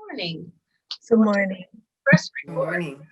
morning. So Good morning. press Good record, morning.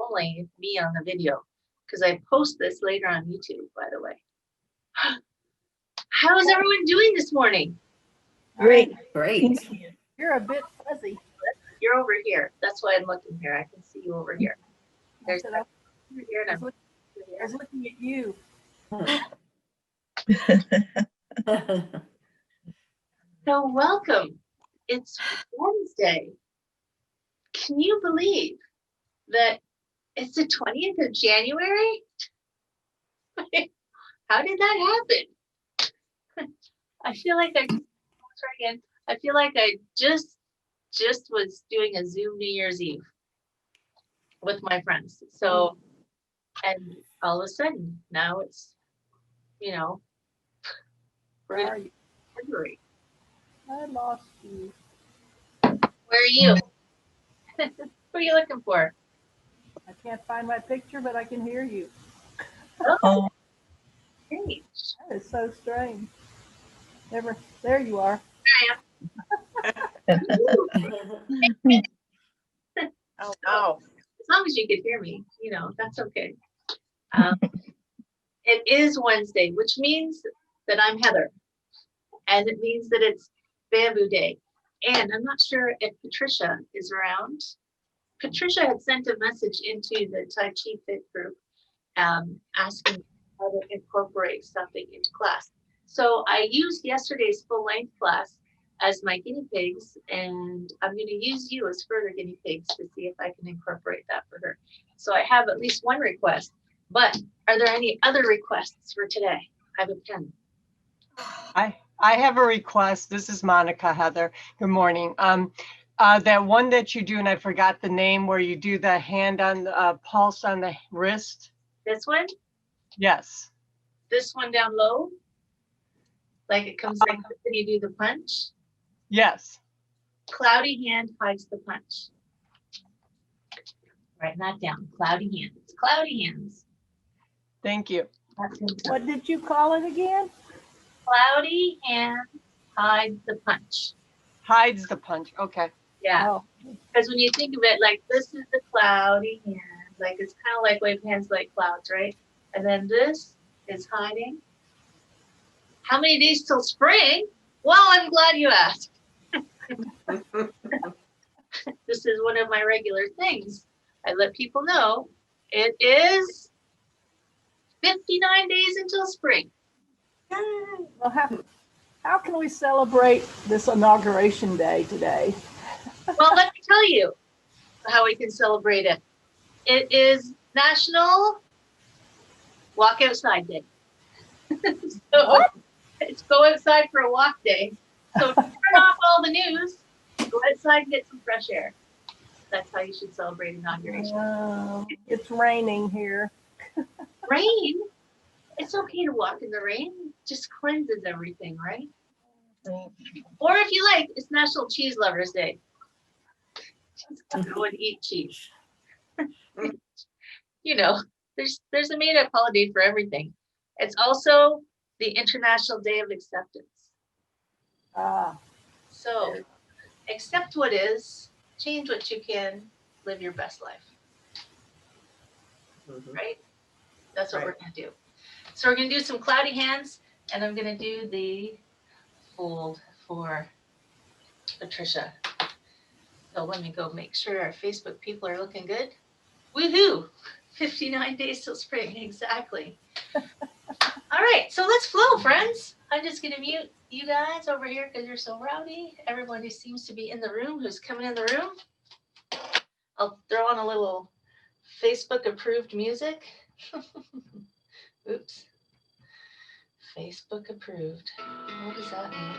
only me on the video, because I post this later on YouTube, by the way. How's everyone doing this morning? Great. Great. You're a bit fuzzy. You're over here. That's why I'm looking here. I can see you over here. There's I said, over here and I I'm was over I was here. looking at you. So welcome. It's Wednesday. Can you believe that it's the 20th of January? How did that happen? I feel like I just was doing a Zoom New Year's Eve with my friends. So, and all of a sudden now it's, we're Where in are you? February. I lost you. Where are you? What are you looking for? I can't find my picture, but I can hear you. Oh, great. That is so strange. Never. There you are. Oh, wow. As long as you could hear me, that's okay. It is Wednesday, which means that I'm Heather, and it means that it's Bamboo Day. And I'm not sure if Patricia is around. Patricia had sent a message into the Tai Chi Fit group asking how to incorporate something into class. So I used yesterday's full-length class as my guinea pigs, and I'm going to use you as further guinea pigs to see if I can incorporate that for her. So I have at least one request, but are there any other requests for today? I have a pen. I have a request. This is Monica, Heather. Good morning. That one that you do, and I forgot the name, where you do the hand on the pulse on the wrist. This one? Yes. This one down low? Like it comes like this and you do the punch? Yes. Cloudy hand hides the punch. Write that down. Cloudy hands. Cloudy hands. Thank you. What did you call it again? Cloudy hands hides the punch. Hides the punch. Okay. Yeah. Oh, Because when you think of it, like this is the cloudy hand. Like it's kind of like wave hands like clouds, right? And then this is hiding. How many days till spring? Well, I'm glad you asked. This is one of my regular things. I let people know it is 59 days until spring. well, how can we celebrate this inauguration day today? Well, let me tell you how we can celebrate it. It is National Walk Outside Day. So it's go outside for a walk day. So turn off all the news, go outside and get some fresh air. That's how you should celebrate inauguration. It's raining here. Rain? It's okay to walk in the rain. It just cleanses everything, right? Or if you like, it's National Cheese Lovers Day. Just go and eat cheese. There's a made-up holiday for everything. It's also the International Day of Acceptance. So accept what is, change what you can, live your best life. Right? That's what we're going to do. So we're going to do some cloudy hands, and I'm going to do the fold for Patricia. So let me go make sure our Facebook people are looking good. Woohoo! 59 days till spring, exactly. All right, so let's flow, friends. I'm just going to mute you guys over here because you're so rowdy. Everybody seems to be in the room who's coming in the room. I'll throw on a little Facebook approved music. Oops. Facebook approved. What does that mean?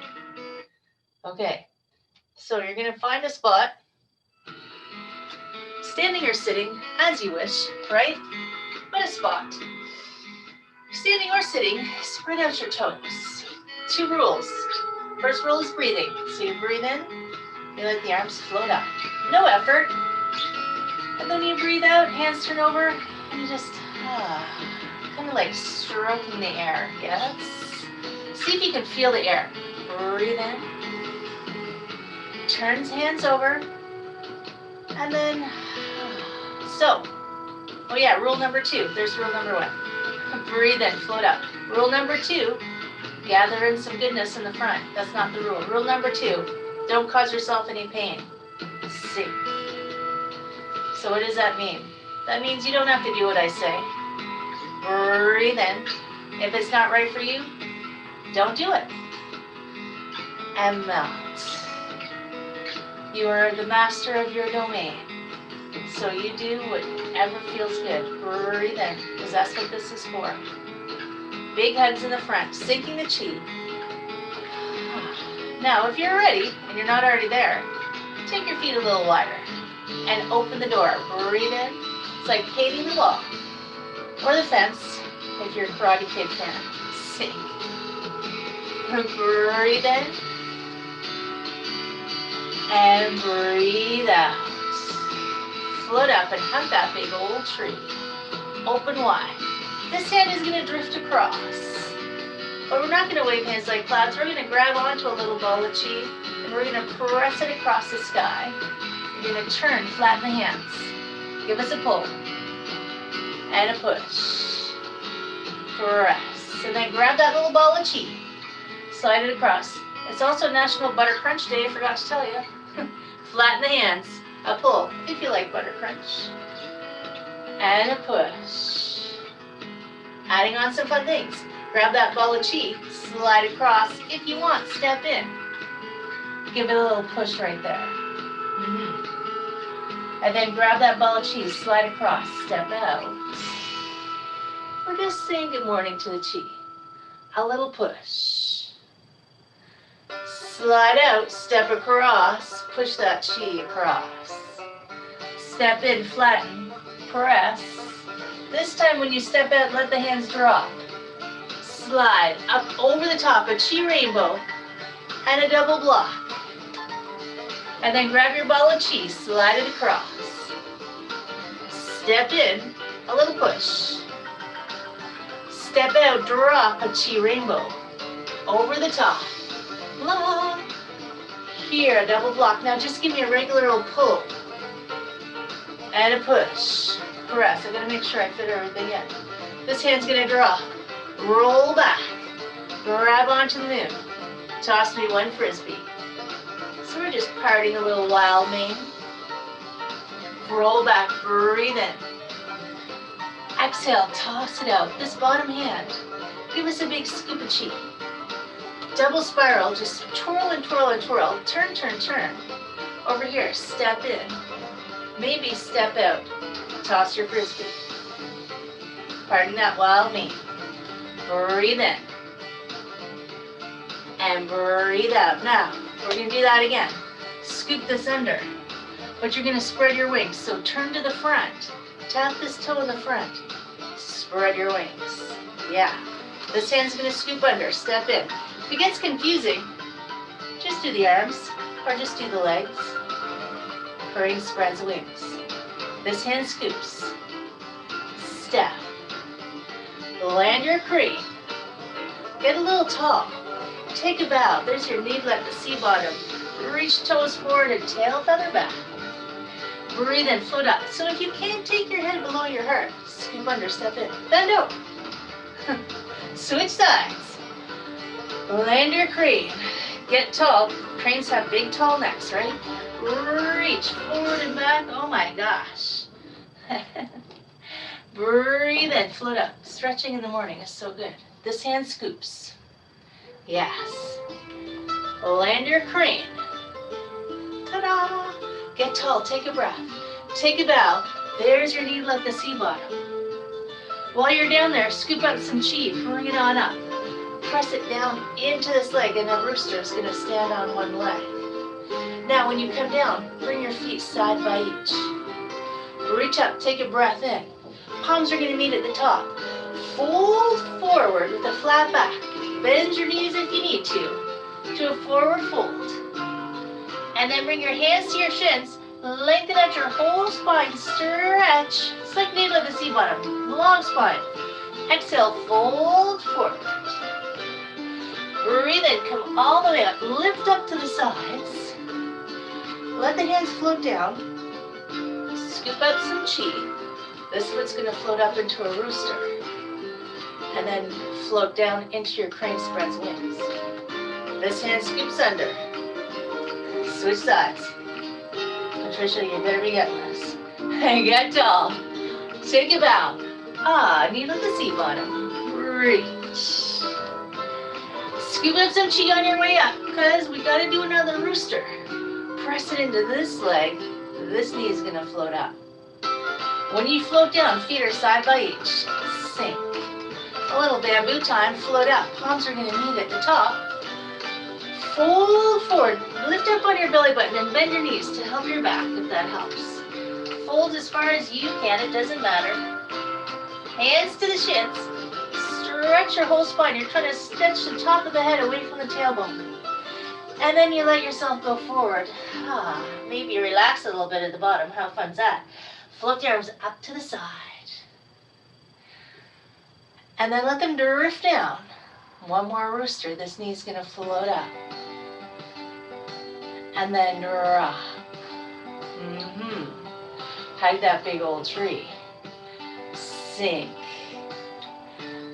Okay, so you're going to find a spot, standing or sitting, as you wish, right? Find a spot. Standing or sitting, spread out your toes. 2 rules. First rule is breathing. So you breathe in, you let the arms float up. No effort. And then you breathe out, hands turn over, and you just kind of like stroking the air. Yes? See if you can feel the air. Breathe in. Turns hands over. And then, so, oh yeah, rule number 2. There's rule number 1. Breathe in, float up. Rule number 2, gather in some goodness in the front. That's not the rule. Rule number 2, don't cause yourself any pain. Sink. So what does that mean? That means you don't have to do what I say. Breathe in. If it's not right for you, don't do it. And melt. You are the master of your domain. So you do whatever feels good. Breathe in, because that's what this is for. Big hugs in the front, sinking the chi. Now, if you're ready, and you're not already there, take your feet a little wider and open the door. Breathe in. It's like paving the wall or the fence if you're a Karate Kid fan. Sink. Breathe in and breathe out. Float up and hug that big old tree. Open wide. This hand is going to drift across. But we're not going to wave hands like clouds. We're going to grab onto a little ball of chi and we're going to press it across the sky. You're going to turn, flatten the hands. Give us a pull. And a push. Press. And then grab that little ball of chi. Slide it across. It's also National Butter Crunch Day, I forgot to tell you. Flatten the hands. A pull, if you like butter crunch. And a push. Adding on some fun things. Grab that ball of chi, slide across. If you want, step in. Give it a little push right there. And then grab that ball of chi, slide across, step out. We're just saying good morning to the chi. A little push. Slide out, step across, push that chi across. Step in, flatten, press. This time when you step out, let the hands drop. Slide up over the top, a chi rainbow, and a double block. And then grab your ball of chi, slide it across. Step in, a little push. Step out, drop a chi rainbow. Over the top. Block. Here, a double block. Now just give me a regular old pull. And a push. Press. I'm going to make sure I fit everything in. This hand's going to drop. Roll back. Grab onto the moon. Toss me one frisbee. So we're just parting a little wild mane. Roll back. Breathe in. Exhale. Toss it out. This bottom hand. Give us a big scoop of chi. Double spiral. Just twirl and twirl and twirl. Turn, turn, turn. Over here. Step in. Maybe step out. Toss your frisbee. Pardon that wild mane. Breathe in. And breathe out. Now, we're going to do that again. Scoop this under. But you're going to spread your wings. So turn to the front. Tap this toe in the front. Spread your wings. Yeah. This hand's going to scoop under. Step in. If it gets confusing, just do the arms or just do the legs. Bird spreads wings. This hand scoops. Step. Land your crane. Get a little tall. Take a bow. There's your knee at the sea bottom. Reach toes forward and tail feather back. Breathe in, float up. So if you can't take your head below your heart, scoop under, step in. Bend over. Switch sides. Land your crane. Get tall. Cranes have big tall necks, right? Reach forward and back. Oh my gosh. Breathe in, float up. Stretching in the morning is so good. This hand scoops. Yes. Land your crane. Ta-da! Get tall, take a breath. Take a bow. There's your knee like the sea bottom. While you're down there, scoop up some chi, bring it on up. Press it down into this leg, and a rooster is going to stand on one leg. Now, when you come down, bring your feet side by each. Reach up, take a breath in. Palms are going to meet at the top. Fold forward with a flat back. Bend your knees if you need to a forward fold. And then bring your hands to your shins. Lengthen out your whole spine. Stretch. It's like needle at the sea bottom. Long spine. Exhale, fold forward. Breathe in, come all the way up. Lift up to the sides. Let the hands float down. scoop up some chi. This one's going to float up into a rooster and then float down into your crane spreads wings. This hand scoops under. Switch sides. Patricia, you better be getting this. Get tall. Take a bow. Ah, knee with the seat bottom. Reach. Scoop up some chi on your way up, because we got to do another rooster. Press it into this leg. This knee is going to float up. When you float down, feet are side by each. Sink. A little bamboo time, float up. Palms are going to meet at the top. Fold forward. Lift up on your belly button and bend your knees to help your back, if that helps. Fold as far as you can, it doesn't matter. Hands to the shins. Stretch your whole spine. You're trying to stretch the top of the head away from the tailbone. And then you let yourself go forward. Maybe relax a little bit at the bottom. How fun's that? Float the arms up to the side. And then let them drift down. One more rooster. This knee's going to float up. And then drop. Hug that big old tree. Sink.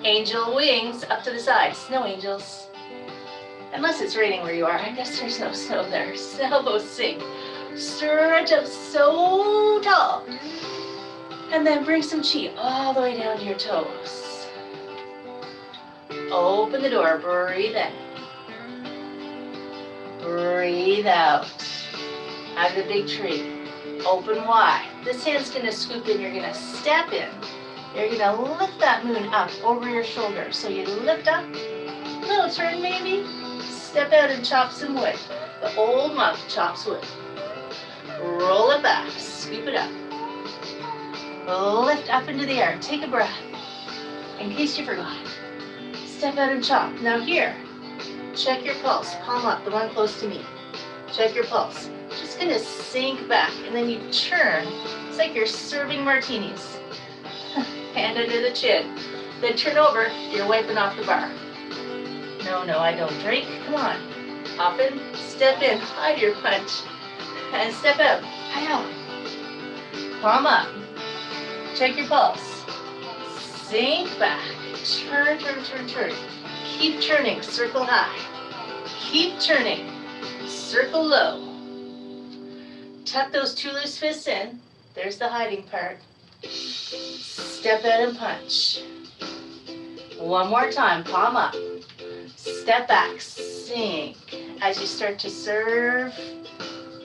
Angel wings up to the side. Snow angels. Unless it's raining where you are. I guess there's no snow there. So sink. Stretch up so tall. And then bring some chi all the way down to your toes. Open the door. Breathe in. Breathe out. Hug the big tree. Open wide. This hand's going to scoop in. You're going to step in. You're going to lift that moon up over your shoulder. So you lift up. Little turn maybe. Step out and chop some wood. The old monk chops wood. Roll it back. Scoop it up. Lift up into the air. Take a breath. In case you forgot. Step out and chop. Now here. Check your pulse. Palm up. The one close to me. Check your pulse. Just going to sink back. And then you turn. It's like you're serving martinis. Hand under the chin. Then turn over. You're wiping off the bar. No, I don't drink. Come on. Hop in. Step in. Hide your punch. And step out. Hi-yo. Palm up. Check your pulse. Sink back. Turn. Keep turning. Circle high. Keep turning. Circle low. Tuck those two loose fists in. There's the hiding part. Step out and punch. One more time. Palm up. Step back. Sink. As you start to serve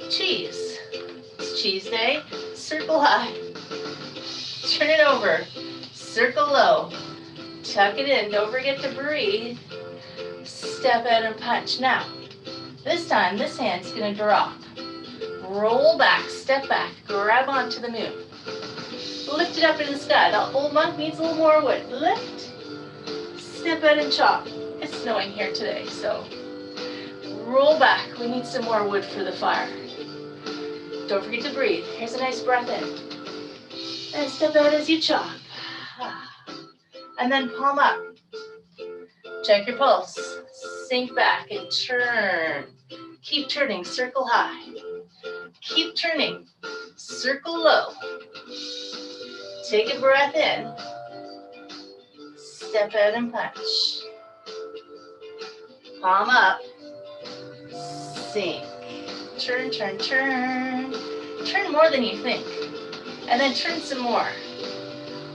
cheese. It's cheese day. Circle high. Turn it over. Circle low. Tuck it in. Don't forget to breathe. Step out and punch. Now, this time, this hand's going to drop. Roll back. Step back. Grab onto the moon. Lift it up in the sky. The old monk needs a little more wood. Lift. Step out and chop. It's snowing here today, so roll back. We need some more wood for the fire. Don't forget to breathe. Here's a nice breath in. And step out as you chop. And then palm up. Check your pulse. Sink back and turn. Keep turning. Circle high. Keep turning. Circle low. Take a breath in. Step out and punch. Palm up. Sink. Turn. Turn more than you think. And then turn some more.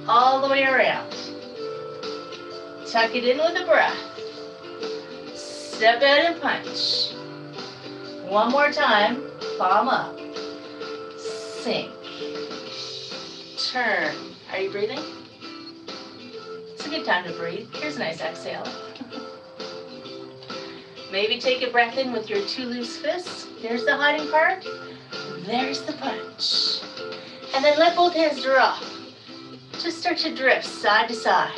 All the way around. Tuck it in with a breath. Step out and punch. One more time. Palm up. Sink. Turn. Are you breathing? It's a good time to breathe. Here's a nice exhale. Maybe take a breath in with your two loose fists. There's the hiding part. There's the punch. And then let both hands drop. Just start to drift side to side.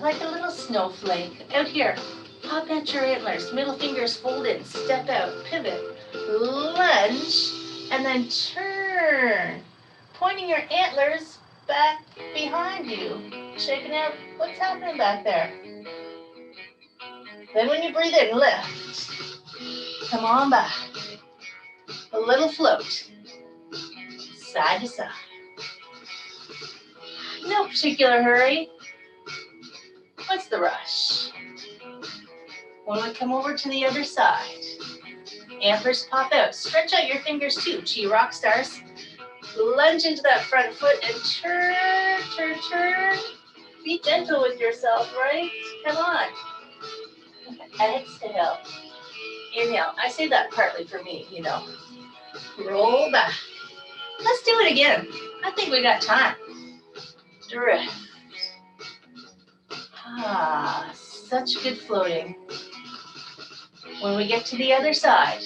Like a little snowflake. Out here. Pop at your antlers. Middle fingers fold in. Step out. Pivot. Lunge. And then turn. Pointing your antlers back behind you. Checking out what's happening back there. Then when you breathe in, lift. Come on back. A little float, side to side. No particular hurry. What's the rush? When we come over to the other side, antlers pop out. Stretch out your fingers too, Chi rock stars. Lunge into that front foot and turn, turn, turn. Be gentle with yourself, right? Come on. Exhale. Inhale. I say that partly for me, you know. Roll back. Let's do it again. I think we got time. Drift. Ah, such good floating. When we get to the other side,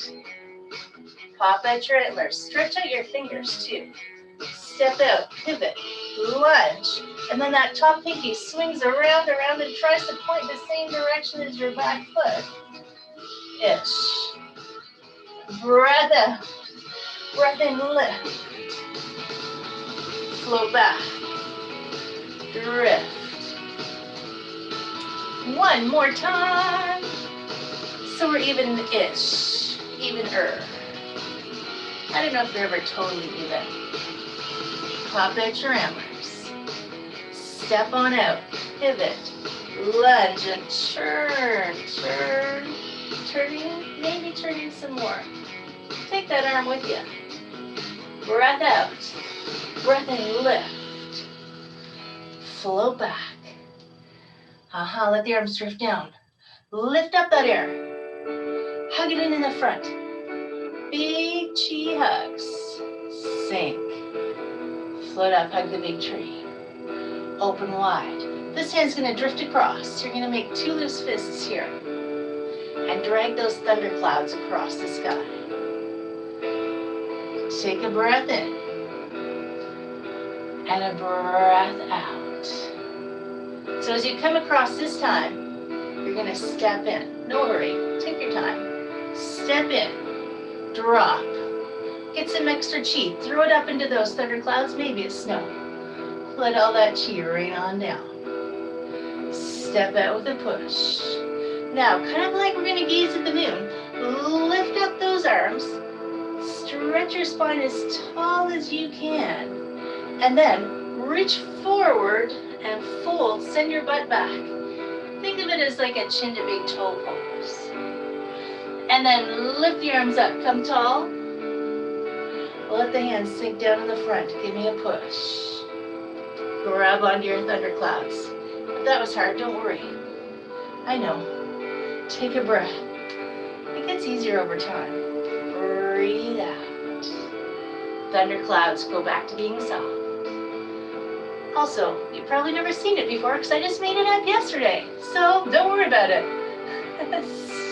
pop out your antlers. Stretch out your fingers too. Step out, pivot, lunge. And then that top pinky swings around and tries to point the same direction as your back foot. Ish. Breath out. Breath in, lift. Float back. Drift. One more time. So we're even-ish. Even-er. I don't know if they're ever totally even. Pop out your antlers. Step on out. Pivot. Lunge and turn. Turn. Turning. Maybe turning some more. Take that arm with you. Breath out. Breath in, lift. Float back. Let the arms drift down. Lift up that air. Hug it in the front. Big chi hugs. Sink. Float up, hug the big tree. Open wide. This hand's gonna drift across. You're gonna make two loose fists here. And drag those thunderclouds across the sky. Take a breath in. And a breath out. So as you come across this time, you're gonna step in. No hurry, take your time. Step in, drop. Get some extra chi, throw it up into those thunderclouds, maybe it's snow. Let all that chi rain on down. Step out with a push. Now, kind of like we're gonna gaze at the moon, lift up those arms, stretch your spine as tall as you can, and then reach forward and fold, send your butt back. Think of it as like a chin to big toe pose. And then lift the arms up, come tall. Let the hands sink down in the front, give me a push. Grab onto your thunderclouds. If that was hard, don't worry. I know. Take a breath. It gets easier over time. Breathe out. Thunderclouds go back to being soft. Also, you've probably never seen it before because I just made it up yesterday. So don't worry about it.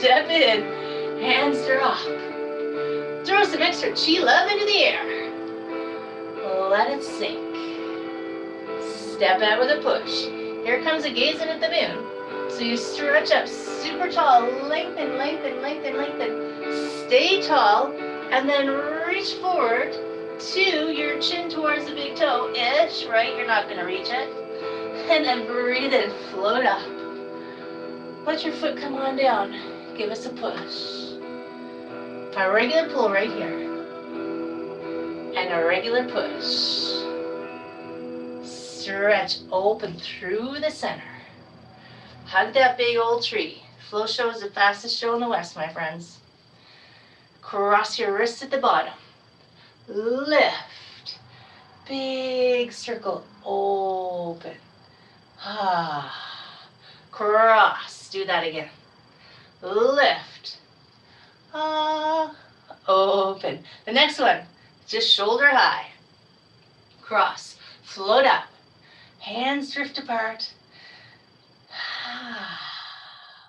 Step in, hands drop. Throw some extra chi love into the air. Let it sink. Step out with a push. Here comes a gazing at the moon. So you stretch up super tall, lengthen, lengthen, lengthen, lengthen. Stay tall, and then reach forward to your chin towards the big toe-ish, right? You're not gonna reach it. And then breathe in, float up. Let your foot come on down. Give us a push. A regular pull right here. And a regular push. Stretch open through the center. Hug that big old tree. Flow show is the fastest show in the West, my friends. Cross your wrists at the bottom. Lift. Big circle. Open. Cross. Do that again. Lift. Open. The next one, just shoulder high. Cross. Float up. Hands drift apart.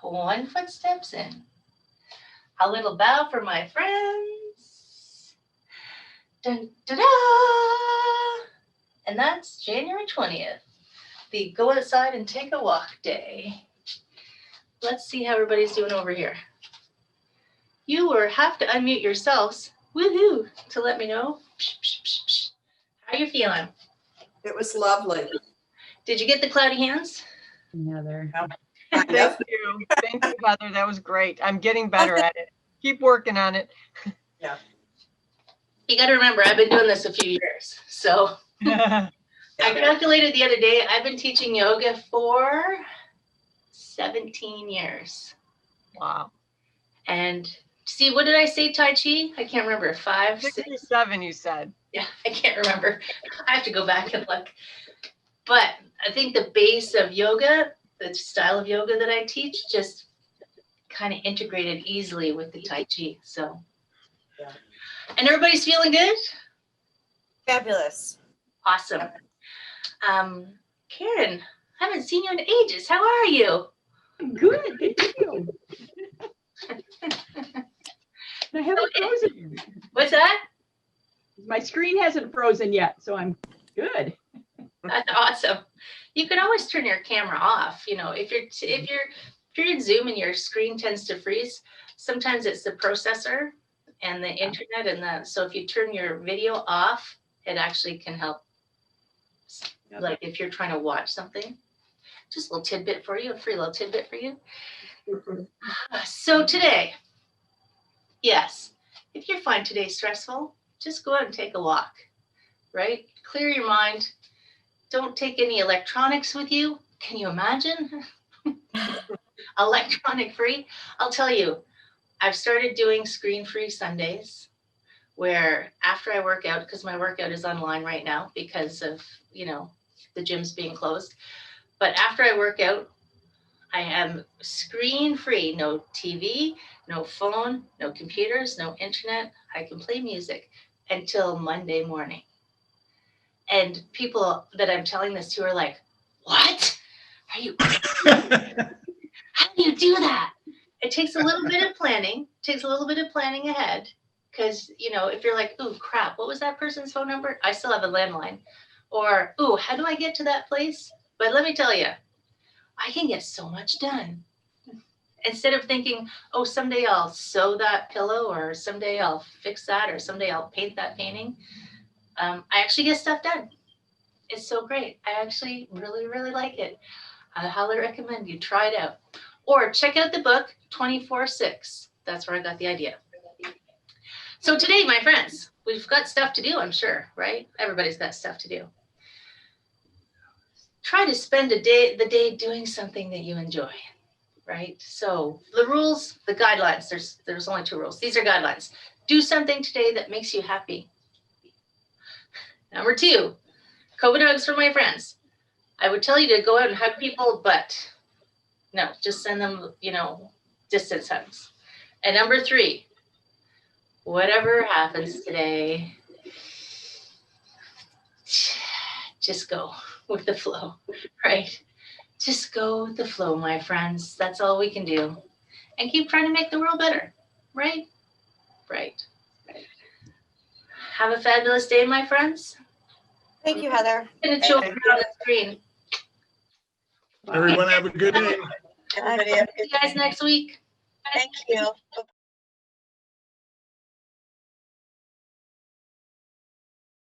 One foot steps in. A little bow for my friends. Dun, da, da. And that's January 20th, the go outside and take a walk day. Let's see how everybody's doing over here. You will have to unmute yourselves, woohoo, to let me know. How you feeling? It was lovely. Did you get the cloudy hands? Heather. Thank you. Thank you, Heather. That was great. I'm getting better at it. Keep working on it. You got to remember, I've been doing this a few years. So I calculated the other day, I've been teaching yoga for 17 years. Wow. And see, what did I say, Tai Chi? I can't remember. 5, 6. 67, you said. Yeah, I can't remember. I have to go back and look. But I think the base of yoga, the style of yoga that I teach, just kind of integrated easily with the Tai Chi. So, Yeah. And everybody's feeling good? Fabulous. Awesome. Karen, I haven't seen you in ages. How are you? Good, thank you. I haven't frozen. What's that? My screen hasn't frozen yet, so I'm good. That's awesome. You can always turn your camera off. You know, if you're in Zoom and your screen tends to freeze, sometimes it's the processor and the internet so if you turn your video off, it actually can help. Yep. Like if you're trying to watch something, just a little tidbit for you, a free little tidbit for you. So today, yes, if you find today stressful, just go out and take a walk, right? Clear your mind. Don't take any electronics with you. Can you imagine? Electronic free? I'll tell you, I've started doing screen-free Sundays where after I work out, because my workout is online right now because of, the gyms being closed. But after I work out, I am screen-free, no TV, no phone, no computers, no internet. I can play music until Monday morning. And people that I'm telling this to are like, what? Are you, how do you do that? It takes a little bit of planning, ahead. Because, if you're like, ooh, crap, what was that person's phone number? I still have a landline. Or, ooh, how do I get to that place? But let me tell you, I can get so much done. Instead of thinking, oh, someday I'll sew that pillow, or someday I'll fix that, or someday I'll paint that painting. I actually get stuff done. It's so great. I actually really, really like it. I highly recommend you try it out. Or check out the book 24/6. That's where I got the idea. So today, my friends, we've got stuff to do, I'm sure, right? Everybody's got stuff to do. Try to spend the day doing something that you enjoy, right? So the rules, the guidelines, there's only 2 rules. These are guidelines. Do something today that makes you happy. Number 2, COVID hugs for my friends. I would tell you to go out and hug people, but no, just send them, distance hugs. And number 3, whatever happens today, just go with the flow, right? Just go with the flow, my friends. That's all we can do. And keep trying to make the world better, right? Right. Have a fabulous day, my friends. Thank you, Heather. I'm going to show you on the screen. Everyone have a good day. Everybody have a See good you guys day. next week. Thank you.